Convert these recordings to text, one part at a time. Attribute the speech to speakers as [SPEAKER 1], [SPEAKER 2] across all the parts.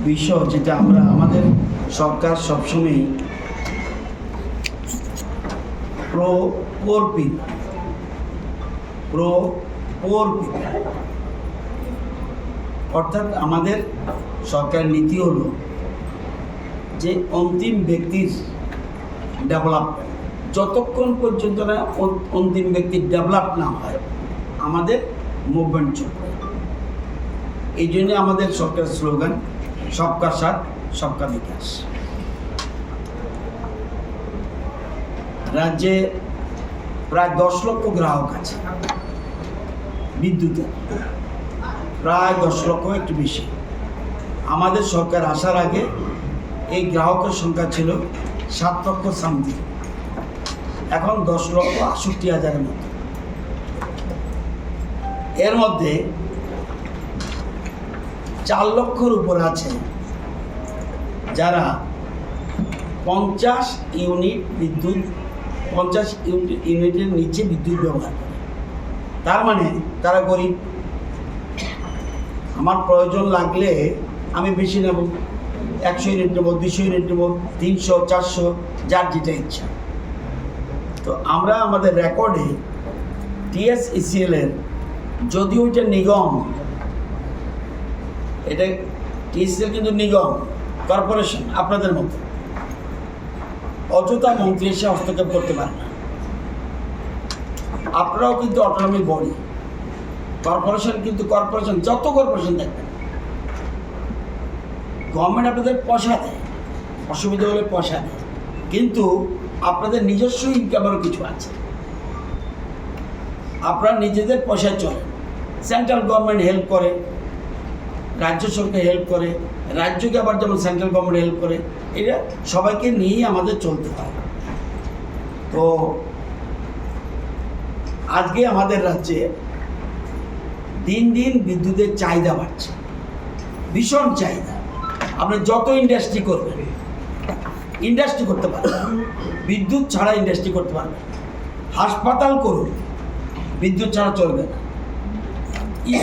[SPEAKER 1] বিষয় যেটা আমরা আমাদের সরকার সবসময় প্রো পোর পিপল অর্থাৎ আমাদের সরকারের নীতি হলো যে অন্তিম ব্যক্তির ডেভেলপমেন্ট, যতক্ষণ পর্যন্ত না অন্তিম ব্যক্তির ডেভেলপ না হয় আমাদের মুভমেন্ট চলবে। এই জন্য আমাদের সরকারের স্লোগান সবকা সাথ সবকা বিকাশ। রাজ্যে প্রায় 10 লক্ষ গ্রাহক আছে বিদ্যুতের, প্রায় 10 লক্ষ, একটু বেশি। আমাদের সরকার আসার আগে এই গ্রাহকের সংখ্যা ছিল 7 লক্ষ সামথিং, এখন 10,68,000-এর মতো। এর মধ্যে 4 লক্ষর উপর আছে যারা 50 ইউনিটের নিচে বিদ্যুৎ ব্যবহার করে। তার মানে তারা গরিব। আমার প্রয়োজন লাগলে আমি বেশি নেব, 100 ইউনিট নেব, 200 ইউনিট নেব, 300, 400, যার যেটা ইচ্ছা। তো আমরা আমাদের রেকর্ডে TSECL-এর, যদিও এটা নিগম, এটা TSECL কিন্তু নিগম, কর্পোরেশন, আপনাদের মতো অযথা মন্ত্রী এসে হস্তক্ষেপ করতে পারে না। আপনারাও কিন্তু অটোনমি বডি, কর্পোরেশন কিন্তু কর্পোরেশন, যত কর্পোরেশন দেখবেন গভর্নমেন্ট আপনাদের পয়সা দেয়, অসুবিধা হলে পয়সা দেয়, কিন্তু আপনাদের নিজস্ব ইনকামেরও কিছু আছে। আপনারা নিজেদের পয়সায় চলেন, সেন্ট্রাল গভর্নমেন্ট হেল্প করে, রাজ্য সরকার হেল্প করে, রাজ্যকে আবার যেমন সেন্ট্রাল গভর্নমেন্ট হেল্প করে, এটা সবাইকে নিয়েই আমাদের চলতে হয়। তো আজকে আমাদের রাজ্যে দিন দিন বিদ্যুতের চাহিদা বাড়ছে, ভীষণ চাহিদা। আপনি যত ইন্ডাস্ট্রি করবেন, ইন্ডাস্ট্রি করতে পারবেন, বিদ্যুৎ ছাড়া ইন্ডাস্ট্রি করতে পারবেন। হাসপাতাল করুন, বিদ্যুৎ ছাড়া চলবে না।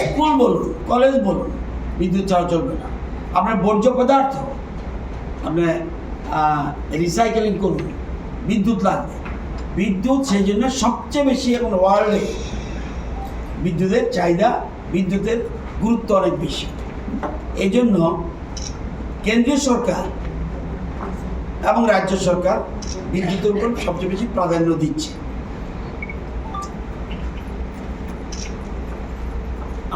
[SPEAKER 1] স্কুল বলুন, কলেজ বলুন, বিদ্যুৎ ছাড়া চলবে না। আপনার বর্জ্য পদার্থ আপনি রিসাইকেলিং করুন, বিদ্যুৎ লাগবে। বিদ্যুৎ সেই জন্য সবচেয়ে বেশি এখন ওয়ার্ল্ডে বিদ্যুতের চাহিদা, বিদ্যুতের গুরুত্ব অনেক বেশি। এই জন্য কেন্দ্রীয় সরকার এবং রাজ্য সরকার বিদ্যুতের উপর সবচেয়ে বেশি প্রাধান্য দিচ্ছে।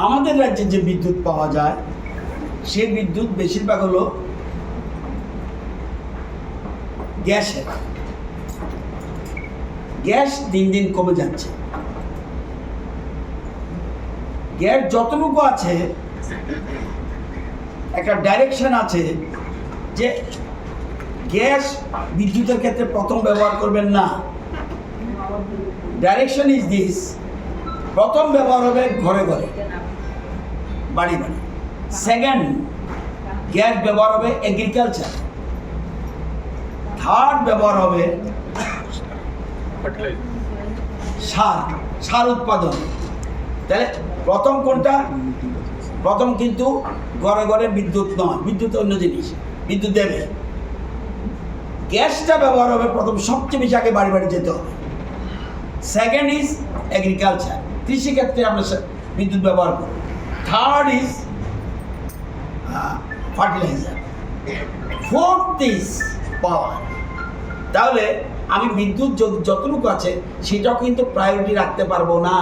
[SPEAKER 1] আমাদের রাজ্যে যে বিদ্যুৎ পাওয়া যায় সেই বিদ্যুৎ বেশিরভাগ হলো গ্যাসের। গ্যাস দিন দিন কমে যাচ্ছে। গ্যাস যতটুকু আছে একটা ডাইরেকশন আছে যে গ্যাস বিদ্যুতের ক্ষেত্রে প্রথম ব্যবহার করবেন না। ডাইরেকশন ইজ দিস: প্রথম ব্যবহার হবে ঘরে ঘরে, বাড়ি বাড়ি। সেকেন্ড, গ্যাস ব্যবহার হবে এগ্রিকালচার। থার্ড, ব্যবহার হবে সার উৎপাদন। তাহলে প্রথম কোনটা? প্রথম কিন্তু ঘরে ঘরে বিদ্যুৎ নয়, বিদ্যুৎ অন্য জিনিস, বিদ্যুৎ দেবে। গ্যাসটা ব্যবহার হবে প্রথম, সবচেয়ে বেশি আগে বাড়ি বাড়ি যেতে হবে। সেকেন্ড ইজ এগ্রিকালচার, কৃষিক্ষেত্রে আমরা বিদ্যুৎ ব্যবহার করি। Third is fertiliser. Fourth is power. তাহলে আমি বিদ্যুৎ যতটুকু আছে সেটাও কিন্তু প্রায়োরিটি রাখতে পারবো না।